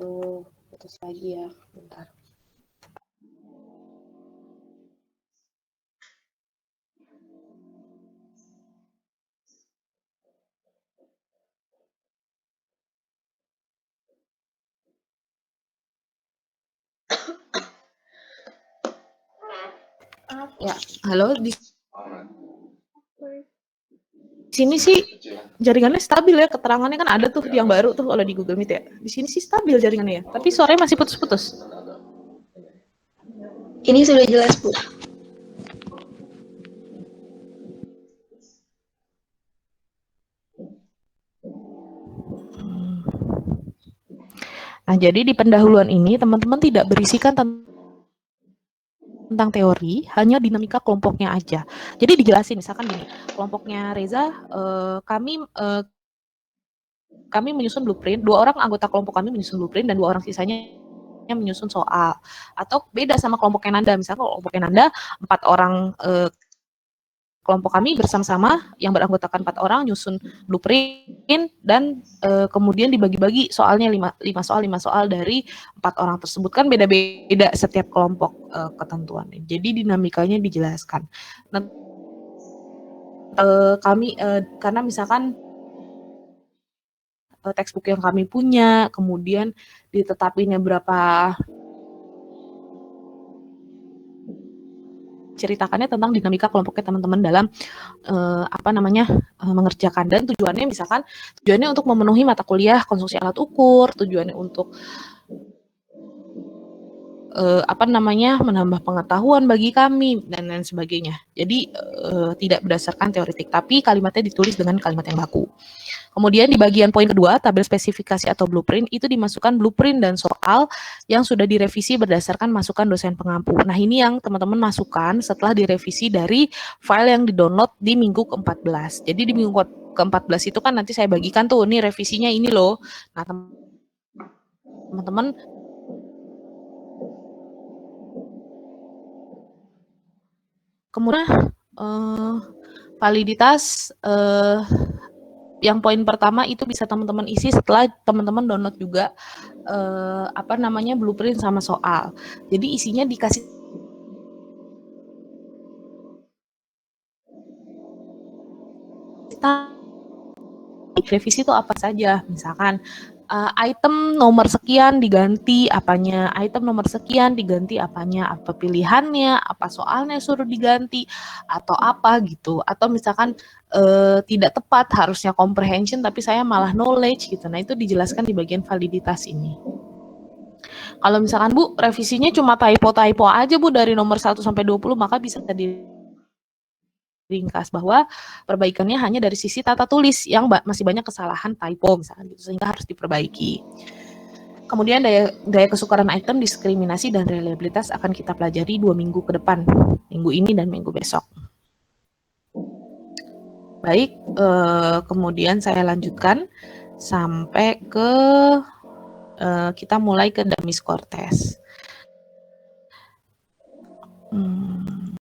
putus lagi ya, bentar. Ya, halo, di sini sih jaringannya stabil ya, keterangannya kan ada tuh yang baru tuh kalau di Google Meet ya. Di sini sih stabil jaringannya ya, tapi suaranya masih putus-putus. Ini sudah jelas, Bu. Nah, jadi di pendahuluan ini teman-teman tidak berisikan tentang teori, hanya dinamika kelompoknya aja. Jadi dijelasin, misalkan gini, kelompoknya Reza, kami menyusun blueprint, 2 orang anggota kelompok kami menyusun blueprint dan 2 orang sisanya menyusun soal. Atau beda sama kelompoknya Nanda, misalkan kelompoknya Nanda 4 orang kelompok kami bersama-sama yang beranggotakan 4 orang nyusun blueprint dan kemudian dibagi-bagi soalnya 5 soal dari 4 orang tersebut, kan beda-beda setiap kelompok ketentuannya. Jadi dinamikanya dijelaskan. Nah, karena misalkan textbook yang kami punya, kemudian ditetapinnya berapa, ceritakannya tentang dinamika kelompoknya teman-teman dalam mengerjakan, dan tujuannya untuk memenuhi mata kuliah konstruksi alat ukur, tujuannya untuk menambah pengetahuan bagi kami dan lain sebagainya. Jadi tidak berdasarkan teoretik, tapi kalimatnya ditulis dengan kalimat yang baku. Kemudian di bagian poin kedua, tabel spesifikasi atau blueprint, itu dimasukkan blueprint dan soal yang sudah direvisi berdasarkan masukan dosen pengampu. Nah, ini yang teman-teman masukkan setelah direvisi dari file yang di-download di minggu ke-14. Jadi di minggu ke-14 itu kan nanti saya bagikan tuh, nih revisinya ini loh. Nah, teman-teman kemudian validitas yang poin pertama itu bisa teman-teman isi setelah teman-teman download juga blueprint sama soal. Jadi isinya dikasih revisi itu apa saja, misalkan item nomor sekian diganti apanya, item nomor sekian diganti apanya, apa pilihannya, apa soalnya suruh diganti, atau apa gitu. Atau misalkan tidak tepat, harusnya comprehension tapi saya malah knowledge gitu. Nah, itu dijelaskan di bagian validitas ini. Kalau misalkan Bu, revisinya cuma typo-typo aja Bu dari nomor 1 sampai 20, maka bisa ringkas bahwa perbaikannya hanya dari sisi tata tulis yang masih banyak kesalahan typo misalkan gitu, sehingga harus diperbaiki. Kemudian daya kesukaran item, diskriminasi, dan reliabilitas akan kita pelajari 2 minggu ke depan, minggu ini dan minggu besok. Baik, kemudian saya lanjutkan sampai ke kita mulai ke dummy score test.